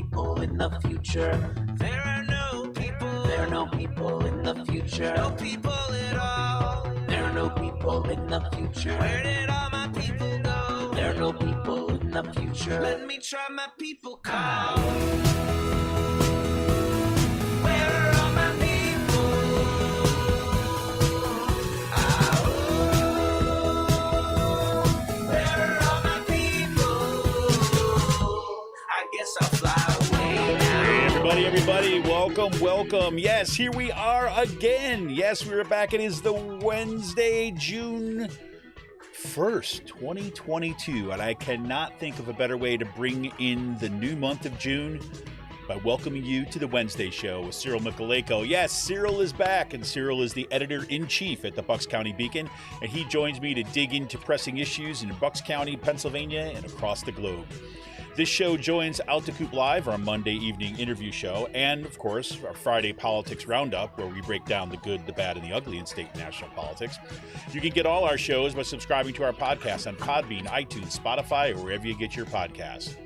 people in the future. There are no people. There are no people in the future. No people at all. There are no people in the future. Where did all my people go? There are no people in the future. Let me try my people call. Where are all my people? Where are all my people? I guess I'll fly away now. Hey, everybody, welcome. Yes, here we are again. Yes, we are back. It is the Wednesday, June 1st, 2022, and I cannot think of a better way to bring in the new month of June by welcoming you to the Wednesday show with Cyril Mychalejko. Yes, Cyril is back, and Cyril is the editor-in-chief at the Bucks County Beacon, and he joins me to dig into pressing issues in Bucks County, Pennsylvania, and across the globe. This show joins Out to Coop Live, our Monday evening interview show, and, of course, our Friday Politics Roundup, where we break down the good, the bad, and the ugly in state and national politics. You can get all our shows by subscribing to our podcast on Podbean, iTunes, Spotify, or wherever you get your podcasts.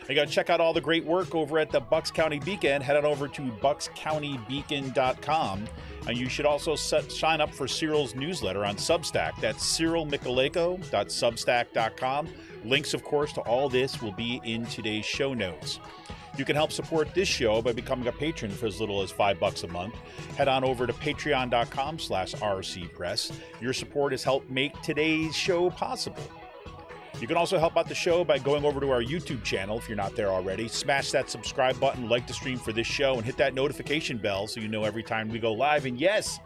You got to check out all the great work over at the Bucks County Beacon. Head on over to buckscountybeacon.com. And you should also sign up for Cyril's newsletter on Substack. That's cyrilmychalejko.substack.com. Links, of course, to all this will be in today's show notes. You can help support this show by becoming a patron for as little as $5 a month. Head on over to patreon.com/rcpress. Your support has helped make today's show possible. You can also help out the show by going over to our YouTube channel if you're not there already. Smash that subscribe button, like the stream for this show, and hit that notification bell so you know every time we go live. And yes,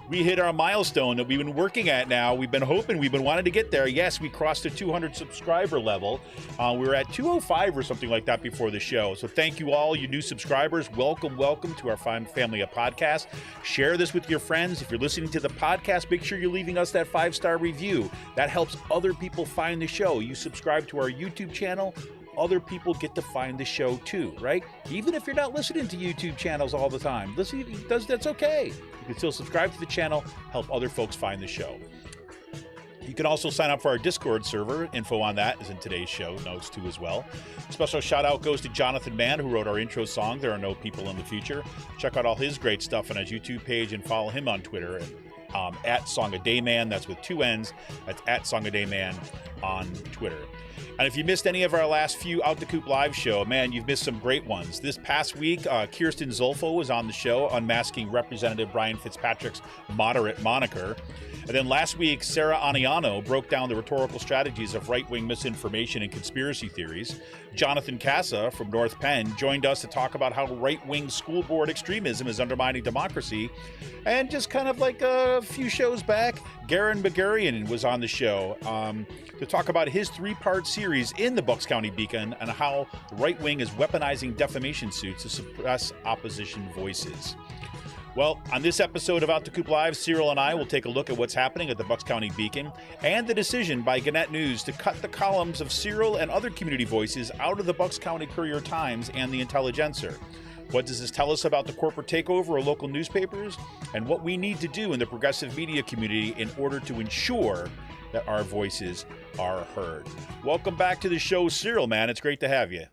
we hit our milestone that we've been working at now. We've been wanting to get there. Yes, we crossed the 200 subscriber level. We were at 205 or something like that before the show. So thank you all, you new subscribers. Welcome to our fine family of podcasts. Share this with your friends. If you're listening to the podcast, make sure you're leaving us that 5-star review. That helps other people find the show. You subscribe to our YouTube channel, other people get to find the show too, right? Even if you're not listening to YouTube channels all the time, that's okay. You can still subscribe to the channel, help other folks find the show. You can also sign up for our Discord server. Info on that is in today's show notes too as well. Special shout out goes to Jonathan Mann, who wrote our intro song, There Are No People in the Future. Check out all his great stuff on his YouTube page and follow him on Twitter at Song a Day Man. That's with 2 N's. That's at Song a Day Man on Twitter. And if you missed any of our last few Out the Coop Live show, man, you've missed some great ones. This past week, Kirsten Zolfo was on the show, unmasking Representative Brian Fitzpatrick's moderate moniker. And then last week, Sarah Aniano broke down the rhetorical strategies of right-wing misinformation and conspiracy theories. Jonathan Casa from North Penn joined us to talk about how right-wing school board extremism is undermining democracy. And just kind of like a few shows back, Garen Bagarian was on the show to talk about his 3-part series in the Bucks County Beacon and how the right wing is weaponizing defamation suits to suppress opposition voices. Well, on this episode of Out to Coop Live, Cyril and I will take a look at what's happening at the Bucks County Beacon and the decision by Gannett News to cut the columns of Cyril and other community voices out of the Bucks County Courier Times and the Intelligencer. What does this tell us about the corporate takeover of local newspapers and what we need to do in the progressive media community in order to ensure that our voices are heard? Welcome back to the show, Cyril, man. It's great to have you.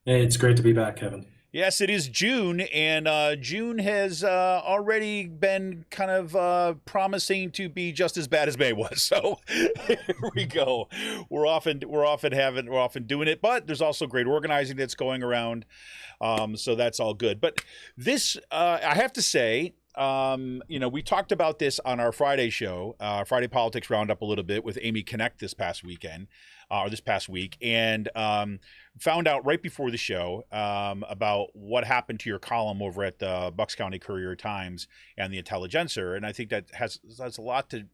Hey, it's great to be back, Kevin. Yes, it is June, and June has already been kind of promising to be just as bad as May was. So here we go. We're often doing it, but there's also great organizing that's going around. So that's all good. But this, I have to say, we talked about this on our Friday show, Friday Politics Roundup, a little bit with Amy Connect this past week, and found out right before the show about what happened to your column over at the Bucks County Courier Times and the Intelligencer, and I think that has a lot to,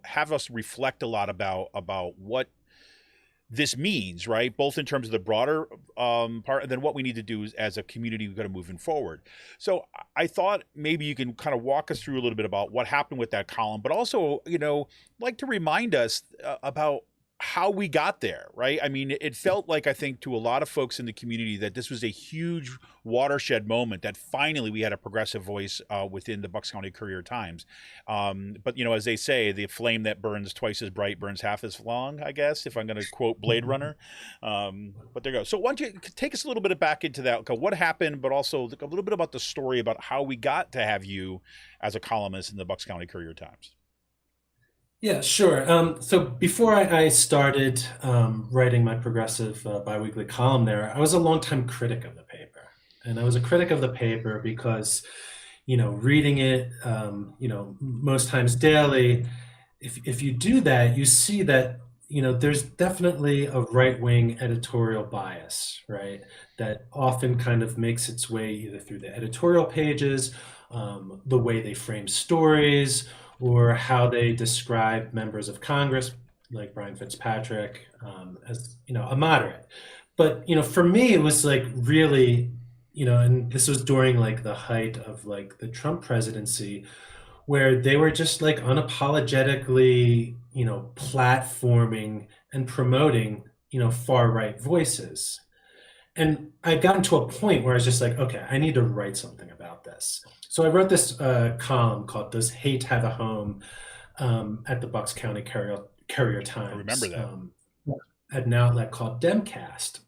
have us reflect a lot about what this means, right? Both in terms of the broader part and then what we need to do as a community kind of moving forward. So I thought maybe you can kind of walk us through a little bit about what happened with that column, but also, like to remind us about how we got there, right? I mean, it felt like, I think, to a lot of folks in the community that this was a huge watershed moment, that finally we had a progressive voice within the Bucks County Courier Times. But, as they say, the flame that burns twice as bright burns half as long, I guess, if I'm going to quote Blade Runner. But there you go. So why don't you take us a little bit back into that, what happened, but also a little bit about the story about how we got to have you as a columnist in the Bucks County Courier Times. Yeah, sure. So before I started writing my progressive biweekly column there, I was a longtime critic of the paper. And I was a critic of the paper because, reading it, most times daily, if you do that, you see that, there's definitely a right-wing editorial bias, right? That often kind of makes its way either through the editorial pages, the way they frame stories, or how they describe members of Congress, like Brian Fitzpatrick, as a moderate. But for me, it was like really, and this was during like the height of like the Trump presidency, where they were just like unapologetically, platforming and promoting, far right voices. And I got to a point where I was just like, okay, I need to write something about this. So I wrote this column called "Does Hate Have a Home?" At the Bucks County Courier Times. I remember that. At an outlet called Demcast.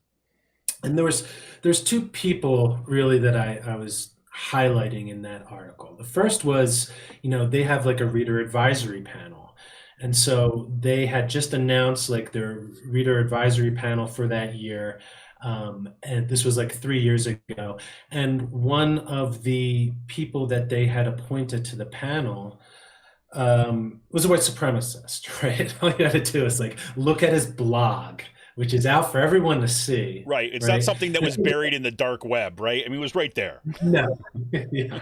And there's two people really that I was highlighting in that article. The first was, they have like a reader advisory panel. And so they had just announced like their reader advisory panel for that year. And this was like 3 years ago. And one of the people that they had appointed to the panel was a white supremacist, right? All you had to do is like look at his blog, which is out for everyone to see. Right. It's not something that was buried in the dark web, right? I mean, it was right there. No. Yeah.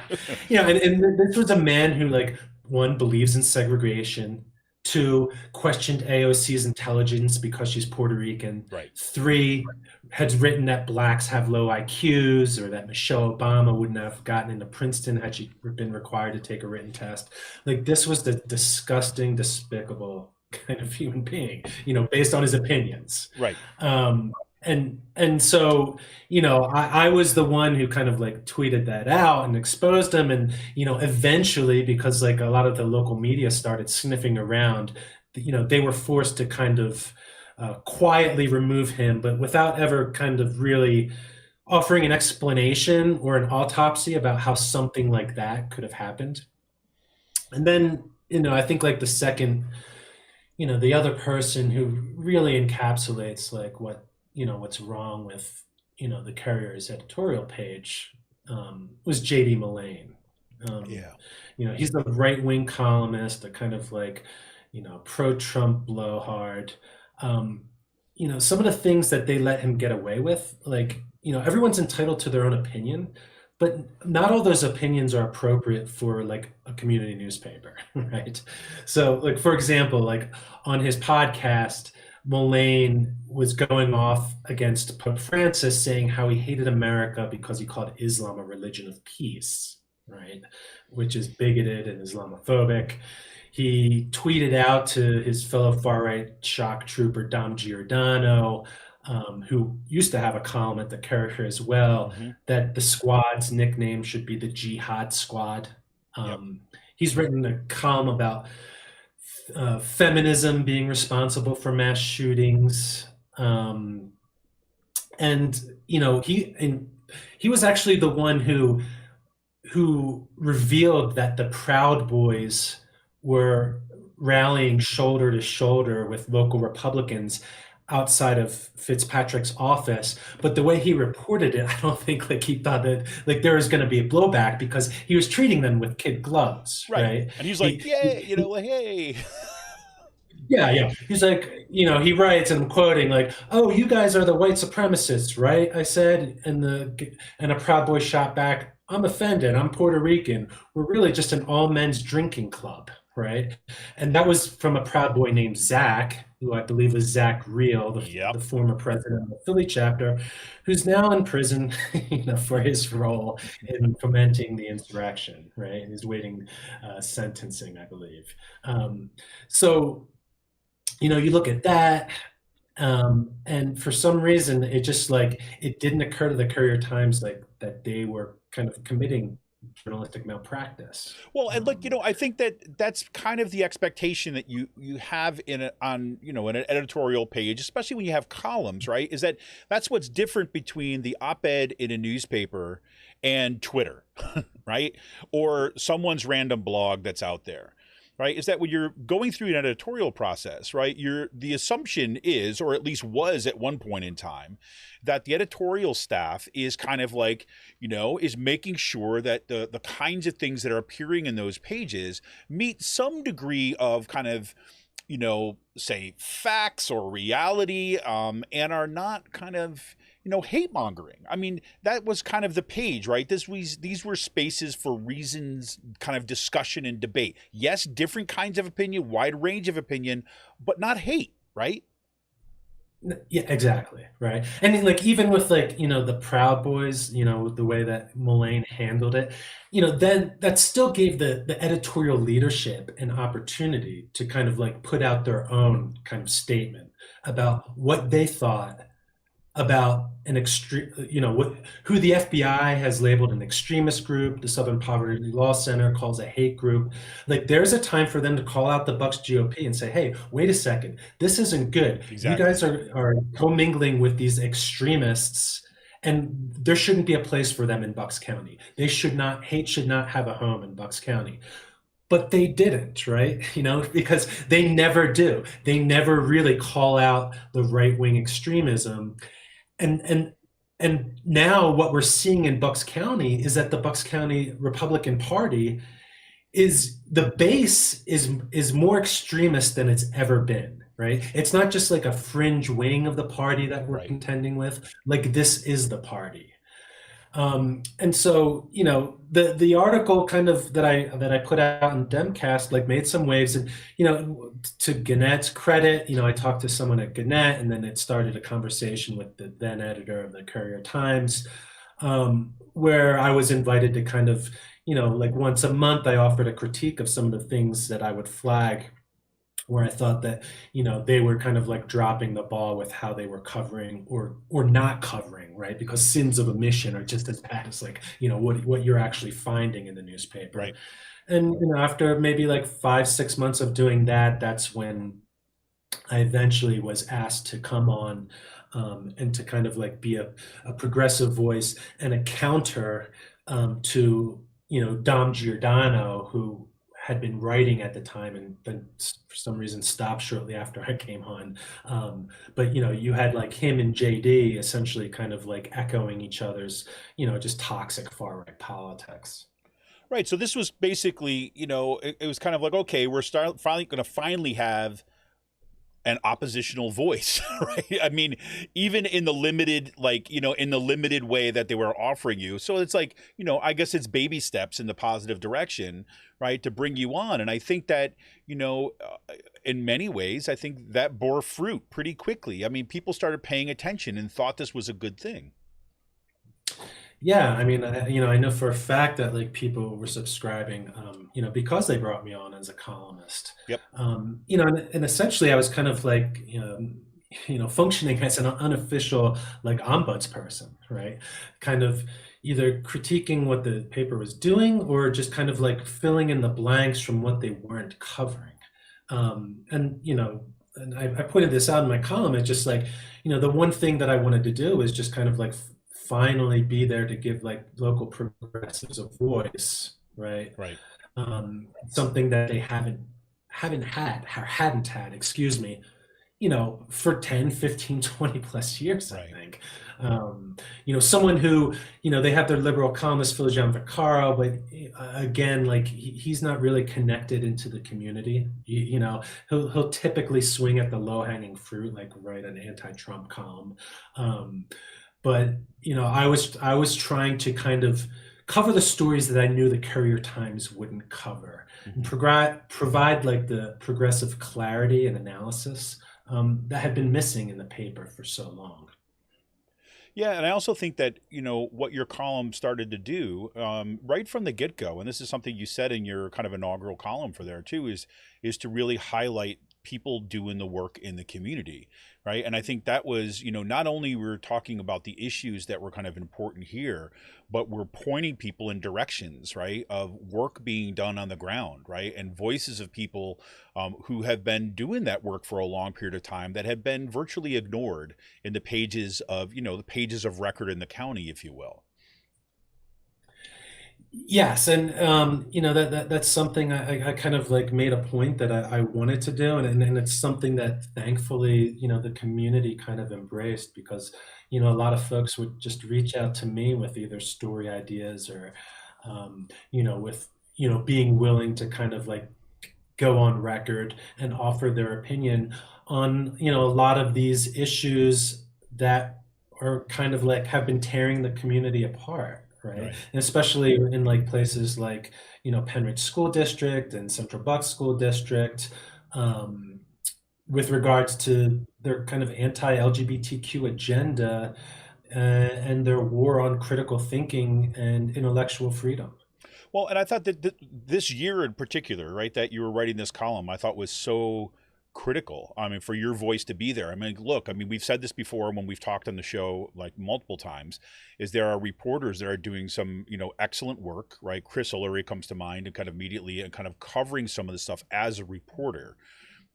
And this was a man who, like, one, believes in segregation. Two, questioned AOC's intelligence because she's Puerto Rican. Right. Three, had written that blacks have low IQs, or that Michelle Obama wouldn't have gotten into Princeton had she been required to take a written test. Like, this was the disgusting, despicable kind of human being, based on his opinions. Right. And so, I was the one who kind of like tweeted that out and exposed him. And, eventually, because like a lot of the local media started sniffing around, they were forced to kind of quietly remove him, but without ever kind of really offering an explanation or an autopsy about how something like that could have happened. And then, I think like the second, the other person who really encapsulates like what's wrong with, the Courier's editorial page was J.D. Mullane. He's a right-wing columnist, a kind of like, pro-Trump blowhard. Some of the things that they let him get away with, like, everyone's entitled to their own opinion, but not all those opinions are appropriate for like a community newspaper, right? So like, for example, like on his podcast, Mullane was going off against Pope Francis, saying how he hated America because he called Islam a religion of peace, right? Which is bigoted and Islamophobic. He tweeted out to his fellow far-right shock trooper, Dom Giordano, who used to have a column at the Courier as well, that the squad's nickname should be the Jihad Squad. He's written a column about feminism being responsible for mass shootings. And, he was actually the one who revealed that the Proud Boys were rallying shoulder to shoulder with local Republicans outside of Fitzpatrick's office. But the way he reported it, I don't think like he thought that like there was going to be a blowback, because he was treating them with kid gloves, right? And he's like, hey. Yeah. He's like, he writes, and I'm quoting, like, "Oh, you guys are the white supremacists, right?" I said, and a Proud Boy shot back, "I'm offended. I'm Puerto Rican. We're really just an all men's drinking club." Right. And that was from a Proud Boy named Zach, who I believe was Zach Reel, the former president of the Philly chapter, who's now in prison, for his role in fomenting the insurrection. Right. And he's waiting sentencing, I believe. So, you look at that, and for some reason, it just like it didn't occur to the Courier Times like that they were kind of committing journalistic malpractice. Well, and look, I think that that's kind of the expectation that you have on in an editorial page, especially when you have columns, right? Is that that's what's different between the op-ed in a newspaper and Twitter, right? Or someone's random blog that's out there. Right, is that when you're going through an editorial process, right? The assumption is, or at least was at one point in time, that the editorial staff is kind of like, is making sure that the kinds of things that are appearing in those pages meet some degree of kind of, say facts or reality, and are not kind of, hate mongering. I mean, that was kind of the page, right? These were spaces for reasons, kind of discussion and debate. Yes, different kinds of opinion, wide range of opinion, but not hate, right? Yeah, exactly. Right. And like, even with like, the Proud Boys, the way that Mullane handled it, then that still gave the editorial leadership an opportunity to kind of like put out their own kind of statement about what they thought about an extreme, who the FBI has labeled an extremist group, the Southern Poverty Law Center calls a hate group. Like, there's a time for them to call out the Bucks GOP and say, hey, wait a second, this isn't good. Exactly. You guys are commingling with these extremists, and there shouldn't be a place for them in Bucks County. Hate should not have a home in Bucks County. But they didn't, right? Because they never do. They never really call out the right-wing extremism. And now what we're seeing in Bucks County is that the Bucks County Republican Party the base is more extremist than it's ever been, right? It's not just like a fringe wing of the party that we're contending with. Like, this is the party. And so, the article kind of that I put out in Demcast like made some waves, and to Gannett's credit, I talked to someone at Gannett, and then it started a conversation with the then editor of the Courier Times, where I was invited to kind of, like once a month I offered a critique of some of the things that I would flag where I thought that, they were kind of like dropping the ball with how they were covering or not covering, right? Because sins of omission are just as bad as like, what you're actually finding in the newspaper. Right. And, after maybe like 5-6 months of doing that, that's when I eventually was asked to come on and to kind of like be a progressive voice and a counter to, Dom Giordano, who had been writing at the time and then for some reason stopped shortly after I came on. But, you had like him and JD essentially kind of like echoing each other's, just toxic far-right politics. Right. So this was basically, it was kind of like, okay, we're finally going to have an oppositional voice, right? I mean, even in the limited, in the limited way that they were offering you. So it's like, I guess it's baby steps in the positive direction, right, to bring you on. And I think that, in many ways, I think that bore fruit pretty quickly. I mean, people started paying attention and thought this was a good thing. Yeah, I mean, I know for a fact that like people were subscribing, because they brought me on as a columnist. Yep. And essentially I was kind of like, functioning as an unofficial like ombudsperson, right? Kind of either critiquing what the paper was doing or just kind of like filling in the blanks from what they weren't covering. And I pointed this out in my column. It's just like, the one thing that I wanted to do is just kind of like finally be there to give like local progressives a voice, right? Right. Something that they hadn't had, excuse me, for 10, 15, 20 plus years, Right. I think. Someone who, they have their liberal columnist, Phil John Vaccaro, but again, like he's not really connected into the community. He'll typically swing at the low hanging fruit, like write an anti-Trump column. But I was trying to kind of cover the stories that I knew the Courier Times wouldn't cover, and provide like the progressive clarity and analysis that had been missing in the paper for so long. Yeah, and I also think that, what your column started to do right from the get-go, and this is something you said in your kind of inaugural column for there too, is to really highlight people doing the work in the community, right? And I think that was, not only we're talking about the issues that were kind of important here, but we're pointing people in directions, right, of work being done on the ground, right, and voices of people who have been doing that work for a long period of time that have been virtually ignored in the pages of, the pages of record in the county, if you will. Yes, and that's something I kind of like made a point that I wanted to do, and it's something that thankfully the community kind of embraced, because a lot of folks would just reach out to me with either story ideas or with being willing to kind of like go on record and offer their opinion on a lot of these issues that are kind of like have been tearing the community apart. Right. And especially in like places like, Penridge School District and Central Bucks School District, with regards to their kind of anti-LGBTQ agenda and their war on critical thinking and intellectual freedom. Well, and I thought that this year in particular, right, that you were writing this column, I thought was so critical. I mean, for your voice to be there. I mean, look, we've said this before when we've talked on the show like multiple times, is there are reporters that are doing some, excellent work, right? Chris O'Leary comes to mind and kind of immediately and kind of covering some of the stuff as a reporter,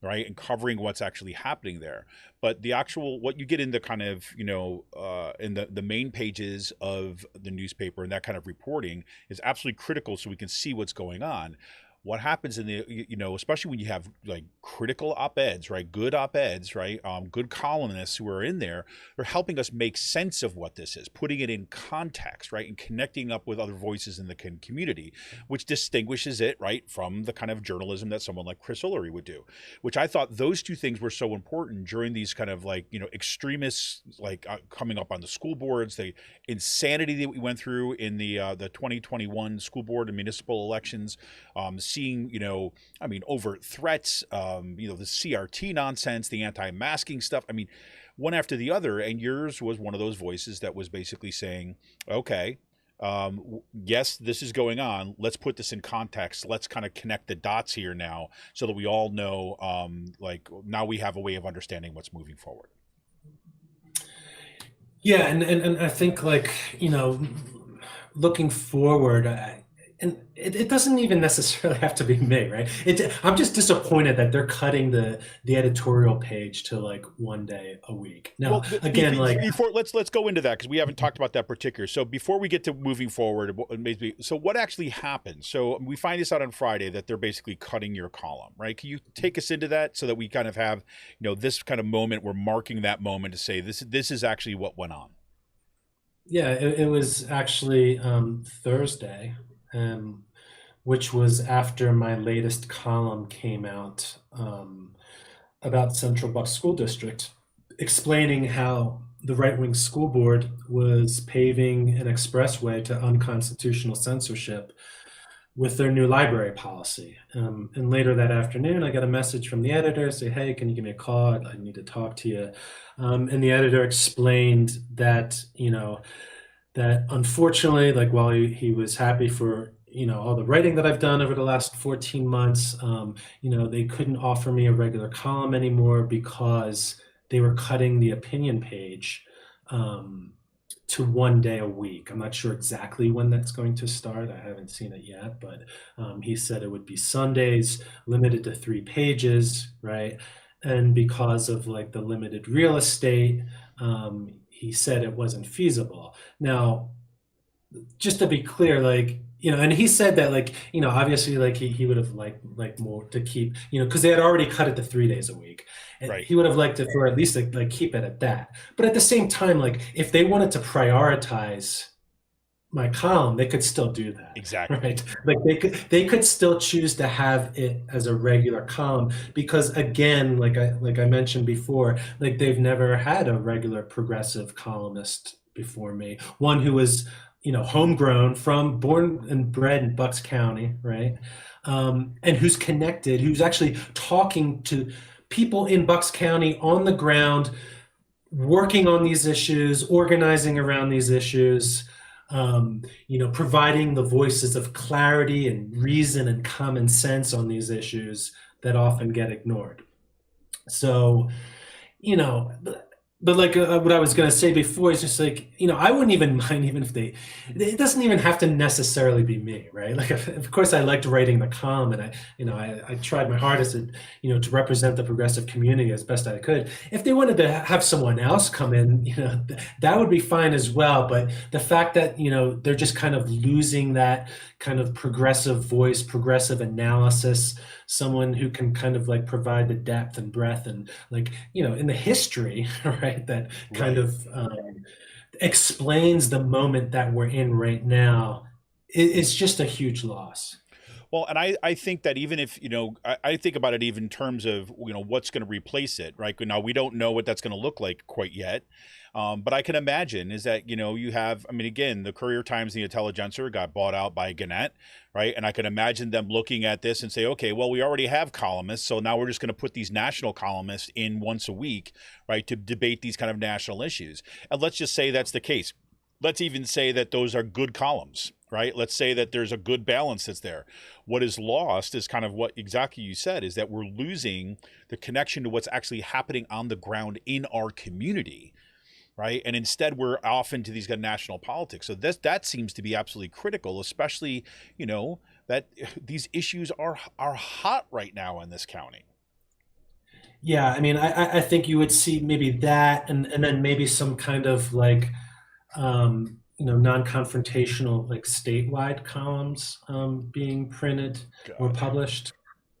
right? And covering what's actually happening there. But the actual, what you get in the kind of, in the main pages of the newspaper and that kind of reporting is absolutely critical so we can see what's going on. What happens in the, especially when you have like critical op-eds, right? Good op-eds, right? Good columnists who are in there, they're helping us make sense of what this is, putting it in context, right? And connecting up with other voices in the community, which distinguishes it, right, from the kind of journalism that someone like Chris O'Leary would do, which I thought those two things were so important during these kind of like, extremists, like coming up on the school boards, the insanity that we went through in the 2021 school board and municipal elections, seeing, overt threats, the CRT nonsense, the anti-masking stuff. One after the other. And yours was one of those voices that was basically saying, okay, yes, this is going on. Let's put this in context. Let's kind of connect the dots here now so that we all know, now we have a way of understanding what's moving forward. Yeah. And I think looking forward, and it doesn't even necessarily have to be me, right? I'm just disappointed that they're cutting the editorial page to like one day a week. Now, again, let's go into that because we haven't talked about that particular. So before we get to moving forward, so what actually happened? So we find this out on Friday that they're basically cutting your column, right? Can you take us into that so that we kind of have, this kind of moment, we're marking that moment to say this is actually what went on. Yeah, it was actually Thursday. Which was after my latest column came out about Central Bucks School District, explaining how the right-wing school board was paving an expressway to unconstitutional censorship with their new library policy. And later that afternoon, I got a message from the editor, say, hey, can you give me a call? I need to talk to you. And the editor explained that, that unfortunately, like while he was happy for, all the writing that I've done over the last 14 months, they couldn't offer me a regular column anymore because they were cutting the opinion page to one day a week. I'm not sure exactly when that's going to start. I haven't seen it yet, but he said it would be Sundays, limited to 3 pages, right? And because of like the limited real estate, he said it wasn't feasible. Now, just to be clear, and he said that obviously he would have liked more to keep, because they had already cut it to 3 days a week. And right. He would have liked it for at least like keep it at that. But at the same time, if they wanted to prioritize my column, they could still do that. Exactly. Right. They could still choose to have it as a regular column because again, like I mentioned before, they've never had a regular progressive columnist before me. One who was, homegrown, born and bred in Bucks County, right? And who's connected, who's actually talking to people in Bucks County on the ground, working on these issues, organizing around these issues, providing the voices of clarity and reason and common sense on these issues that often get ignored. So, you know, but like what I was going to say before is just like, I wouldn't even mind even if it doesn't even have to necessarily be me, right? Like, of course I liked writing the column, and I tried my hardest to represent the progressive community as best I could. If they wanted to have someone else come in, that would be fine as well. But the fact that, they're just kind of losing that kind of progressive voice, progressive analysis, someone who can kind of like provide the depth and breadth and like in the history, right, that kind Right. of explains the moment that we're in right now. It's just a huge loss. Well, and I think that even if, I think about it even in terms of, what's going to replace it, right? Now, we don't know what that's going to look like quite yet. But I can imagine is that, you have, I mean, again, the Courier Times and the Intelligencer got bought out by Gannett, right? And I can imagine them looking at this and say, okay, well, we already have columnists. So now we're just going to put these national columnists in once a week, right, to debate these kind of national issues. And let's just say that's the case. Let's even say that those are good columns, right? Let's say that there's a good balance that's there. What is lost is kind of what exactly you said, is that we're losing the connection to what's actually happening on the ground in our community, right? And instead we're off into these national politics. So that seems to be absolutely critical, especially, that these issues are hot right now in this county. Yeah, I mean, I think you would see maybe that, and then maybe some kind of like non-confrontational, like statewide columns being printed or God. published.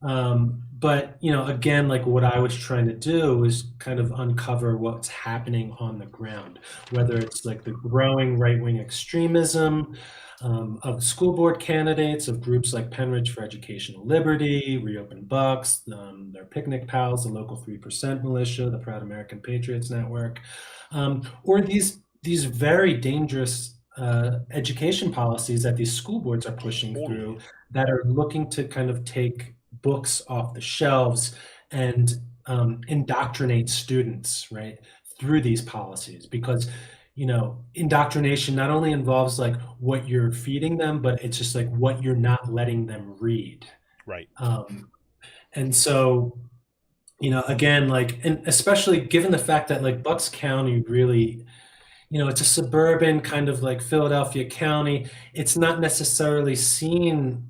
But again, like what I was trying to do is kind of uncover what's happening on the ground, whether it's like the growing right-wing extremism of school board candidates, of groups like Penridge for Educational Liberty, Reopen Bucks, their Picnic Pals, the Local 3% Militia, the Proud American Patriots Network, or these very dangerous education policies that these school boards are pushing Totally. through, that are looking to kind of take books off the shelves and indoctrinate students, right, through these policies. Because indoctrination not only involves like what you're feeding them, but it's just like what you're not letting them read. Right. And so again, like, and especially given the fact that like Bucks County really, it's a suburban kind of like Philadelphia County. It's not necessarily seen,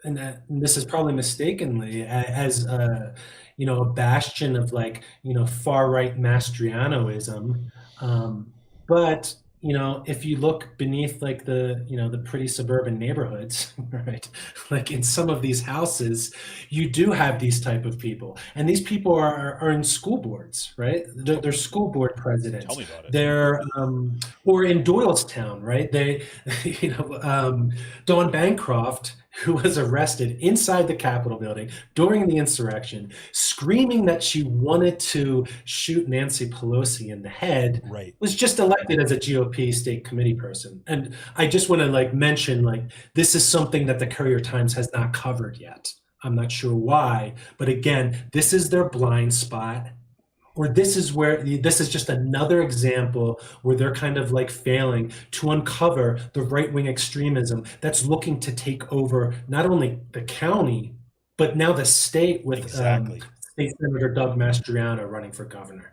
and this is probably mistakenly, as a bastion of like far right Mastrianoism. But if you look beneath like the pretty suburban neighborhoods, right, like in some of these houses, you do have these type of people, and these people are in school boards, right? They're school board presidents. Tell me about it. They're or in Doylestown, right? They, Dawn Bancroft, who was arrested inside the Capitol building during the insurrection, screaming that she wanted to shoot Nancy Pelosi in the head, Right. was just elected as a GOP state committee person. And I just want to like mention, like, this is something that the Courier Times has not covered yet. I'm not sure why, but again, this is their blind spot. Or this is just another example where they're kind of like failing to uncover the right-wing extremism that's looking to take over not only the county, but now the state, with Exactly. State Senator Doug Mastriano running for governor.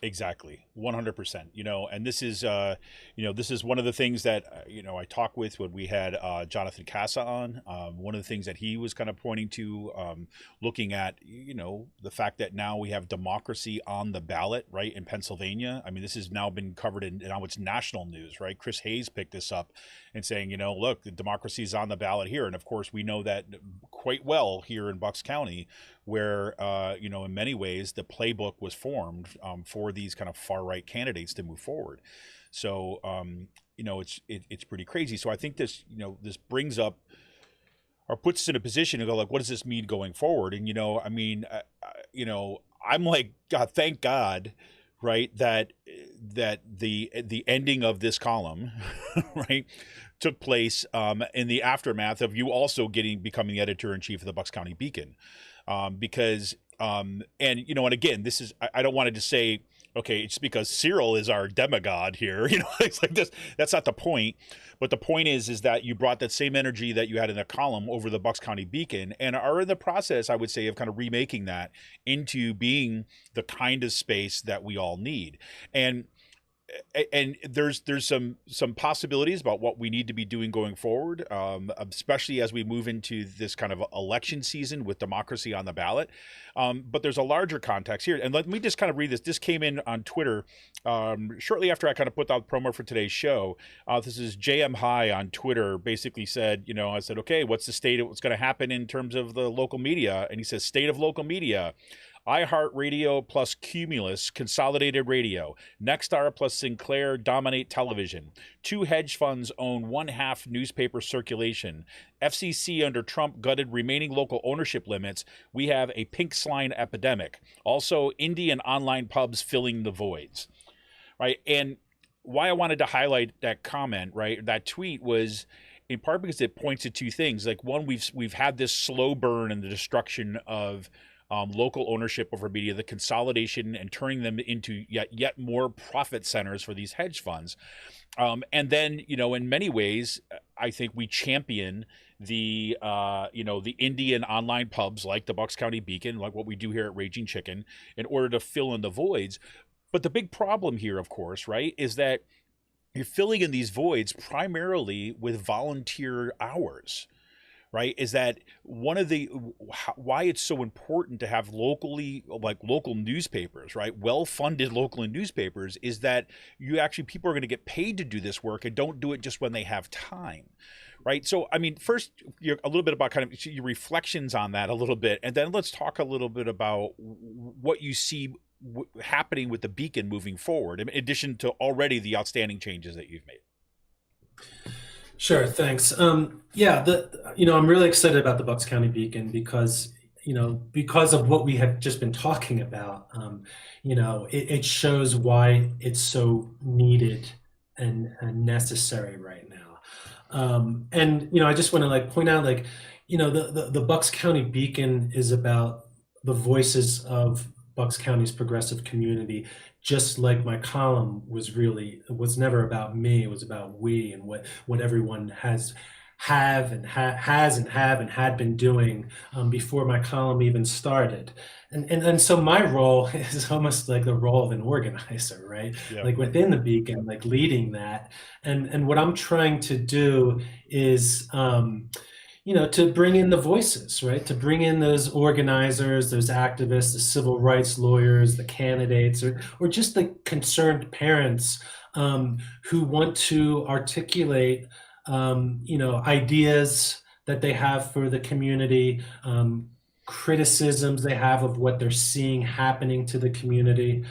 Exactly, 100%. And this is, this is one of the things that, I talked with when we had Jonathan Casa on. One of the things that he was kind of pointing to, looking at, the fact that now we have democracy on the ballot, right, in Pennsylvania. I mean, this has now been covered in now it's national news, right? Chris Hayes picked this up and saying, look, the democracy is on the ballot here. And of course, we know that quite well here in Bucks County, where, in many ways, the playbook was formed for these kind of far right candidates to move forward. So, it's pretty crazy. So I think this, this brings up or puts us in a position to go like, what does this mean going forward? And, I'm like, God, thank God, right, that the ending of this column, right, took place in the aftermath of you also becoming the editor-in-chief of the Bucks County Beacon. Because and again, this is, I don't want to just say Okay, it's because Cyril is our demigod here. It's like this. That's not the point. But the point is that you brought that same energy that you had in the column over the Bucks County Beacon, and are in the process, I would say, of kind of remaking that into being the kind of space that we all need. And there's some possibilities about what we need to be doing going forward, especially as we move into this kind of election season with democracy on the ballot. But there's a larger context here, and let me just kind of read this. This came in on Twitter shortly after I kind of put out the promo for today's show. This is JM High on Twitter. Basically said, I said, okay, what's the state of what's going to happen in terms of the local media? And he says, state of local media. iHeartRadio plus Cumulus, Consolidated Radio. Nexstar plus Sinclair dominate television. 2 hedge funds own 1/2 newspaper circulation. FCC under Trump gutted remaining local ownership limits. We have a pink slime epidemic. Also, Indian online pubs filling the voids. Right? And why I wanted to highlight that comment, right, that tweet was in part because it points to 2 things. Like, one, we've had this slow burn and the destruction of local ownership over media, the consolidation and turning them into yet more profit centers for these hedge funds. And then, in many ways, I think we champion the Indian online pubs like the Bucks County Beacon, like what we do here at Raging Chicken, in order to fill in the voids. But the big problem here, of course, right, is that you're filling in these voids primarily with volunteer hours. Right, is that one of the why it's so important to have local newspapers, right? Well-funded local newspapers, is that people are going to get paid to do this work and don't do it just when they have time, right? So, I mean, first, a little bit about kind of your reflections on that a little bit, and then let's talk a little bit about what you see happening with the Beacon moving forward, in addition to already the outstanding changes that you've made. Sure, thanks. I'm really excited about the Bucks County Beacon because of what we have just been talking about. It shows why it's so needed and necessary right now. I just want to point out, the Bucks County Beacon is about the voices of Bucks County's progressive community. Just like my column was never about me, it was about we and what everyone has been doing before my column even started. And so my role is almost like the role of an organizer, right? Yeah. Like within the Beacon, like leading that. And what I'm trying to do is to bring in the voices, right? To bring in those organizers, those activists, the civil rights lawyers, the candidates, or just the concerned parents who want to articulate, ideas that they have for the community, criticisms they have of what they're seeing happening to the community.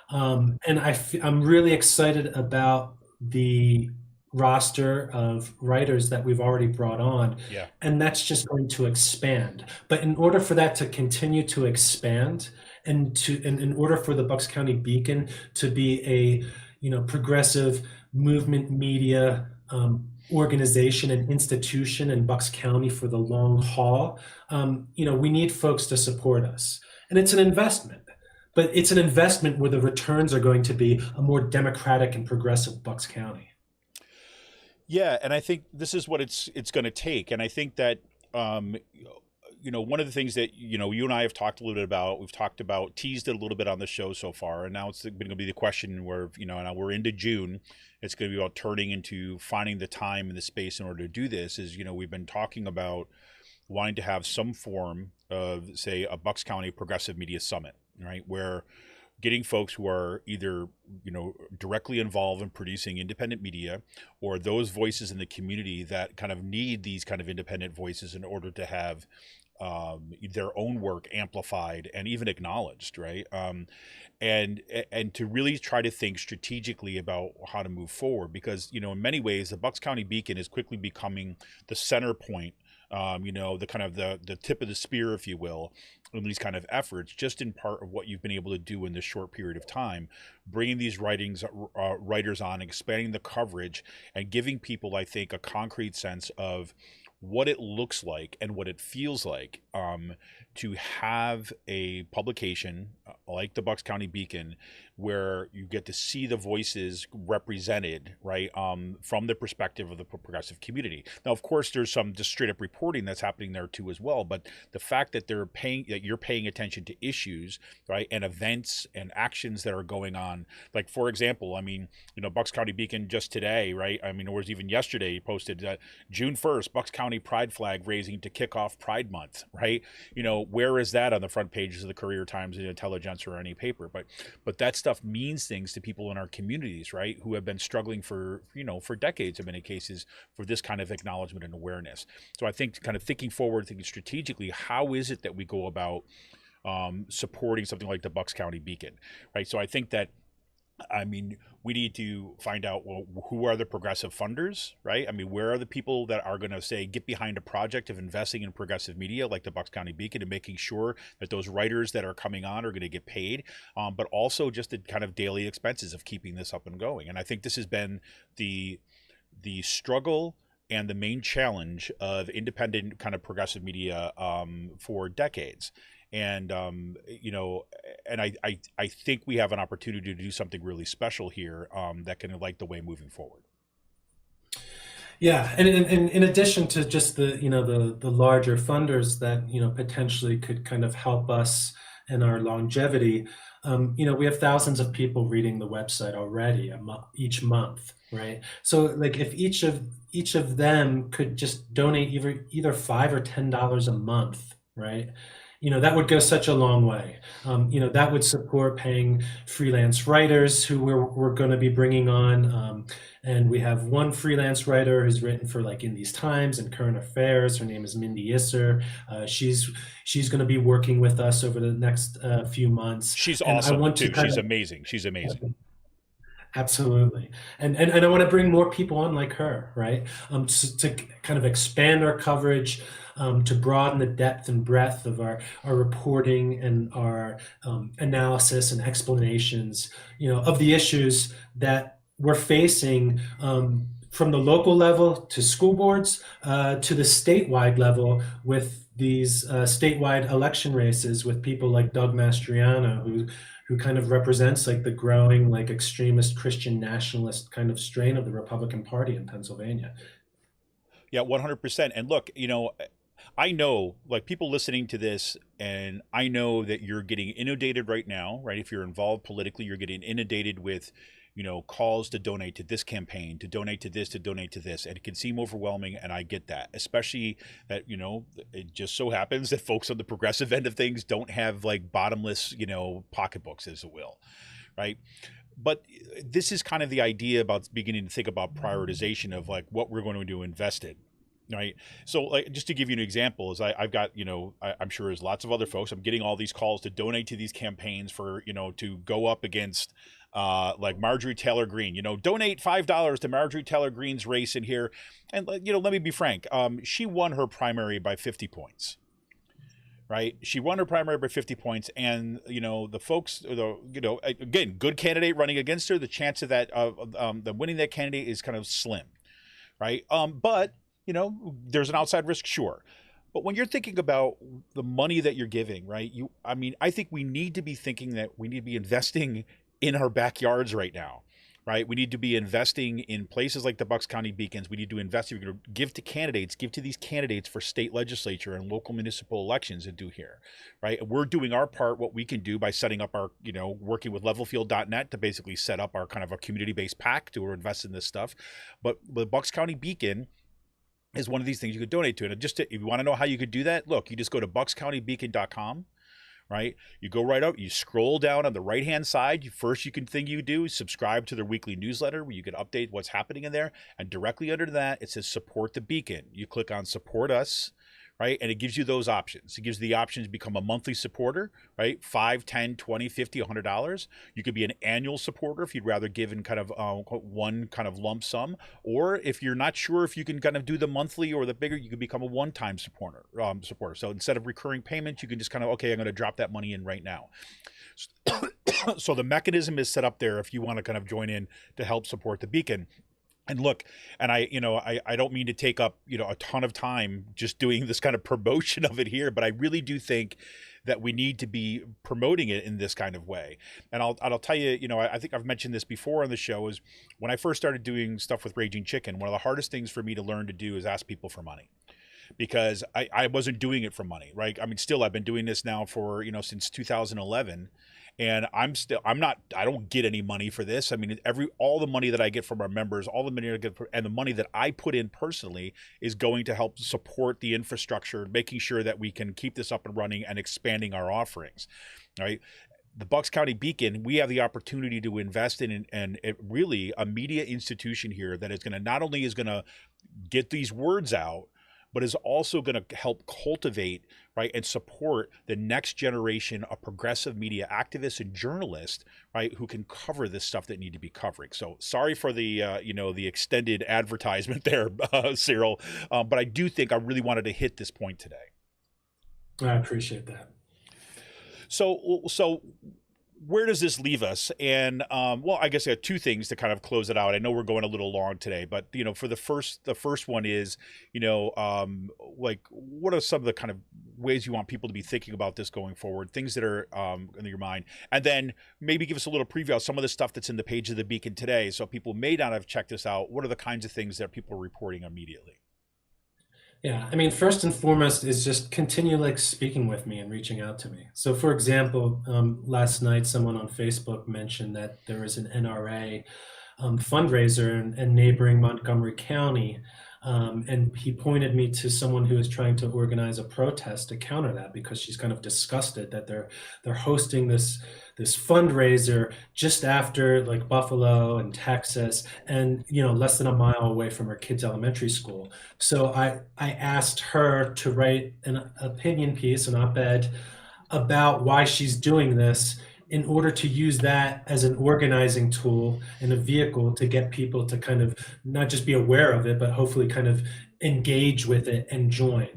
And I'm really excited about the roster of writers that we've already brought on. Yeah. And that's just going to expand. But in order for that to continue to expand, and in order for the Bucks County Beacon to be a progressive movement media organization and institution in Bucks County for the long haul, we need folks to support us. And it's an investment. But it's an investment where the returns are going to be a more democratic and progressive Bucks County. Yeah, and I think this is what it's going to take. And I think that, one of the things that, you and I have talked a little bit about, teased it a little bit on the show so far, and now it's going to be the question where, now we're into June. It's going to be about turning into finding the time and the space in order to do this. We've been talking about wanting to have some form of, say, a Bucks County Progressive Media Summit, right, where getting folks who are either, directly involved in producing independent media, or those voices in the community that kind of need these kind of independent voices in order to have their own work amplified and even acknowledged, right? And to really try to think strategically about how to move forward, because, in many ways, the Bucks County Beacon is quickly becoming the center point, the kind of the tip of the spear, if you will, in these kind of efforts, just in part of what you've been able to do in this short period of time, bringing these writers on, expanding the coverage, and giving people, I think, a concrete sense of what it looks like and what it feels like to have a publication like the Bucks County Beacon, where you get to see the voices represented, right, from the perspective of the progressive community. Now, of course, there's some just straight up reporting that's happening there too as well, but the fact that you're paying attention to issues, right, and events and actions that are going on. Like, for example, I mean, Bucks County Beacon just today, right? I mean, or even yesterday, posted June 1st, Bucks County Pride flag raising to kick off Pride Month, right? Where is that on the front pages of the Courier, Times, and Intelligence, or any paper? But that stuff means things to people in our communities, right, who have been struggling for decades in many cases for this kind of acknowledgement and awareness. So I think kind of thinking forward, thinking strategically, how is it that we go about supporting something like the Bucks County Beacon, right? So I think that, I mean, we need to find out, well, who are the progressive funders, right? I mean, where are the people that are going to say, get behind a project of investing in progressive media like the Bucks County Beacon, and making sure that those writers that are coming on are going to get paid, but also just the kind of daily expenses of keeping this up and going. And I think this has been the struggle and the main challenge of independent kind of progressive media for decades. And and I think we have an opportunity to do something really special here that can light the way moving forward. Yeah, and in addition to just the the larger funders that potentially could kind of help us in our longevity, we have thousands of people reading the website already each month, right? So like if each of them could just donate either $5 or $10 a month, right? That would go such a long way. That would support paying freelance writers who we're going to be bringing on. And we have one freelance writer who's written for like In These Times and Current Affairs. Her name is Mindy Isser. She's going to be working with us over the next few months. She's awesome too. She's amazing. She's amazing. Absolutely. And I want to bring more people on like her, right? To kind of expand our coverage, to broaden the depth and breadth of our reporting and our analysis and explanations, of the issues that we're facing, from the local level to school boards, to the statewide level with these statewide election races with people like Doug Mastriano, who kind of represents like the growing like extremist Christian nationalist kind of strain of the Republican Party in Pennsylvania. Yeah, 100%. And look, I know, like, people listening to this, and I know that you're getting inundated right now, right? If you're involved politically, you're getting inundated with, calls to donate to this campaign, to donate to this, to donate to this. And it can seem overwhelming, and I get that, especially that, it just so happens that folks on the progressive end of things don't have like bottomless, pocketbooks, as it will, right? But this is kind of the idea about beginning to think about prioritization of like what we're going to invest in. Right. So like, just to give you an example, is I've got, I'm sure there's lots of other folks, I'm getting all these calls to donate to these campaigns for, to go up against like Marjorie Taylor Greene, donate $5 to Marjorie Taylor Greene's race in here. And, let me be frank. She won her primary by 50 points. Right. She won her primary by 50 points. And, the folks, again, good candidate running against her, the chance of that, the winning that candidate is kind of slim. Right. But there's an outside risk, sure. But when you're thinking about the money that you're giving, right, I think we need to be thinking that we need to be investing in our backyards right now, right? We need to be investing in places like the Bucks County Beacons. We need to invest, if you're going to give to these candidates for state legislature and local municipal elections, and do here, right? We're doing our part, what we can do by setting up our, working with levelfield.net to basically set up our kind of a community-based PAC to invest in this stuff. But the Bucks County Beacon is one of these things you could donate to. And if you want to know how you could do that, look, you just go to buckscountybeacon.com, right? You go right up, you scroll down on the right-hand side. First thing you do is subscribe to their weekly newsletter, where you can update what's happening in there. And directly under that, it says support the Beacon. You click on support us, right? And it gives you those options. It gives you the option to become a monthly supporter, right? $5, $10, $20, $50, $100. You could be an annual supporter if you'd rather give in kind of one kind of lump sum. Or if you're not sure if you can kind of do the monthly or the bigger, you could become a one-time supporter. So instead of recurring payments, you can just kind of, okay, I'm going to drop that money in right now. So the mechanism is set up there if you want to kind of join in to help support the Beacon. And look, and I don't mean to take up, a ton of time just doing this kind of promotion of it here, but I really do think that we need to be promoting it in this kind of way. And I'll tell you, I think I've mentioned this before on the show, is when I first started doing stuff with Raging Chicken, one of the hardest things for me to learn to do is ask people for money, because I wasn't doing it for money, right? I mean, still, I've been doing this now for, since 2011, and I don't get any money for this. I mean, all the money that I get from our members, all the money I get, and the money that I put in personally is going to help support the infrastructure, making sure that we can keep this up and running and expanding our offerings, right? The Bucks County Beacon, we have the opportunity to invest in and really a media institution here that is going to not only is going to get these words out, but is also going to help cultivate, right, and support the next generation of progressive media activists and journalists, right, who can cover this stuff that need to be covering. So sorry for the, the extended advertisement there, Cyril, but I do think I really wanted to hit this point today. I appreciate that. So where does this leave us? And well, I guess I have two things to kind of close it out. I know we're going a little long today, but for the first one is, like, what are some of the kind of ways you want people to be thinking about this going forward? Things that are in your mind, and then maybe give us a little preview of some of the stuff that's in the page of the Beacon today, so people may not have checked this out. What are the kinds of things that people are reporting immediately? Yeah, I mean, first and foremost is just continue speaking with me and reaching out to me. So, for example, last night someone on Facebook mentioned that there is an NRA fundraiser in neighboring Montgomery County, and he pointed me to someone who is trying to organize a protest to counter that, because she's kind of disgusted that they're hosting this fundraiser just after Buffalo and Texas, and less than a mile away from her kids' elementary school. So I asked her to write an opinion piece, an op-ed, about why she's doing this, in order to use that as an organizing tool and a vehicle to get people to kind of not just be aware of it, but hopefully kind of engage with it and join.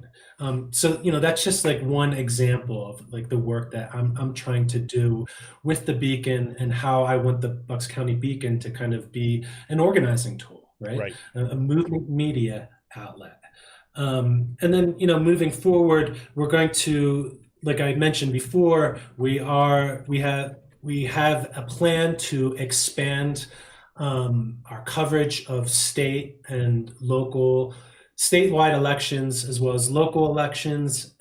So that's just one example of the work that I'm trying to do with the Beacon, and how I want the Bucks County Beacon to kind of be an organizing tool, right? A movement media outlet. And then moving forward, we're going to, like I mentioned before, we have a plan to expand our coverage of state and statewide elections, as well as local elections.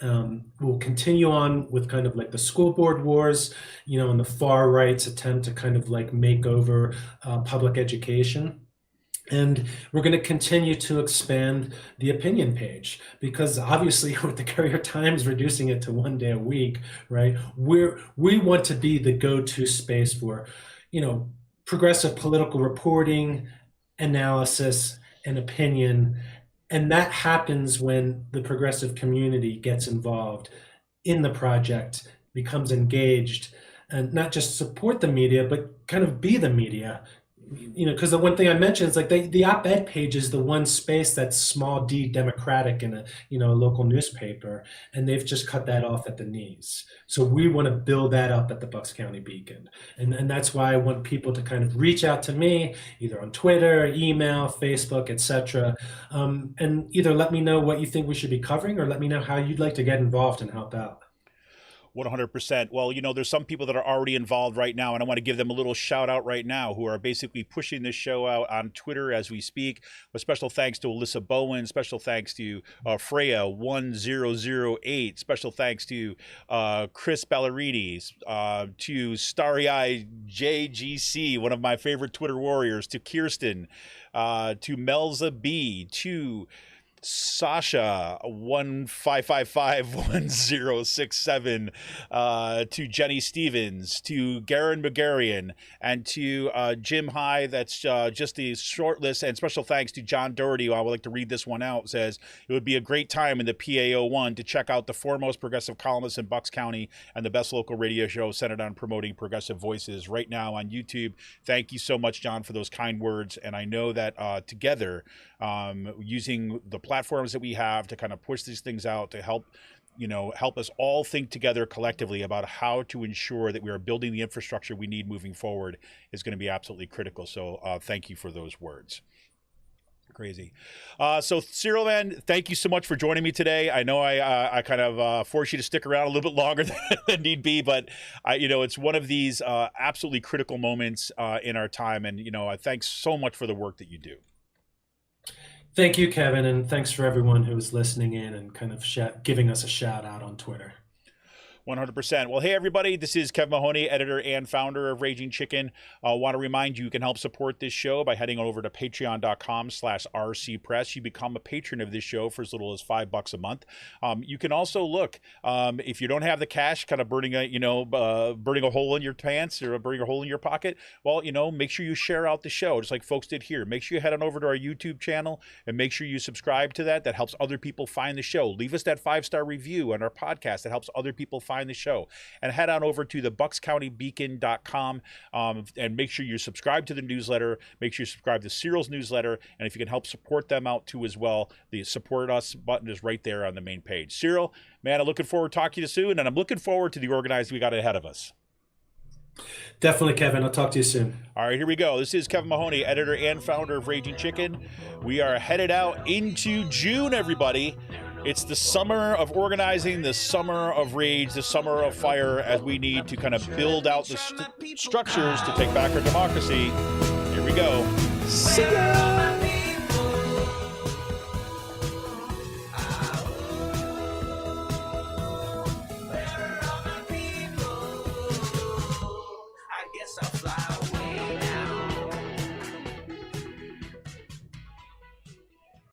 We'll continue on with kind of the school board wars, and the far right's attempt to kind of make over public education. And we're going to continue to expand the opinion page, because obviously with the Courier Times reducing it to 1 day a week, right? We want to be the go-to space for, progressive political reporting, analysis, and opinion. And that happens when the progressive community gets involved in the project, becomes engaged, and not just support the media, but kind of be the media. Because the one thing I mentioned is the op-ed page is the one space that's small d democratic in a local newspaper, and they've just cut that off at the knees. So we want to build that up at the Bucks County Beacon, and that's why I want people to kind of reach out to me, either on Twitter, email, Facebook, etc., and either let me know what you think we should be covering, or let me know how you'd like to get involved and help out. 100%. Well, there's some people that are already involved right now, and I want to give them a little shout out right now, who are basically pushing this show out on Twitter as we speak. A special thanks to Alyssa Bowen. Special thanks to Freya1008. Special thanks to Chris Ballerini, to Starry Eye JGC, one of my favorite Twitter warriors, to Kirsten, to Melza B, to Sasha 15551067, to Jenny Stevens, to Garen Megarian, and to Jim High. That's just the short list. And special thanks to John Doherty, who I would like to read this one out. Says it would be a great time in the PA01 to check out the foremost progressive columnists in Bucks County and the best local radio show centered on promoting progressive voices right now on YouTube. Thank you so much, John, for those kind words. And I know that together, using the platforms that we have to kind of push these things out to help us all think together collectively about how to ensure that we are building the infrastructure we need moving forward is going to be absolutely critical. So thank you for those words. Crazy. So Cyril, man, thank you so much for joining me today. I know I kind of forced you to stick around a little bit longer than need be, but it's one of these absolutely critical moments in our time. And, I thanks so much for the work that you do. Thank you, Kevin. And thanks for everyone who was listening in and kind of giving us a shout out on Twitter. 100%. Well, hey, everybody, this is Kev Mahoney, editor and founder of Raging Chicken. I want to remind you can help support this show by heading over to patreon.com/rcpress. You become a patron of this show for as little as $5 a month. You can also look, if you don't have the cash kind of burning a hole in your pants or burning a hole in your pocket, well, make sure you share out the show, just like folks did here. Make sure you head on over to our YouTube channel and make sure you subscribe to that. That helps other people find the show. Leave us that 5-star review on our podcast. That helps other people find the show. And head on over to the buckscountybeacon.com and make sure you subscribe to the newsletter. Make sure you subscribe to Cyril's newsletter. And if you can help support them out too as well, the support us button is right there on the main page. Cyril, man, I'm looking forward to talking to you soon, and I'm looking forward to the organized we got ahead of us. Definitely, Kevin. I'll talk to you soon. All right, here we go. This is Kevin Mahoney, editor and founder of Raging Chicken. We are headed out into June, everybody. It's the summer of organizing, the summer of rage, the summer of fire, as we need to kind of build out the structures to take back our democracy. Here we go. See ya!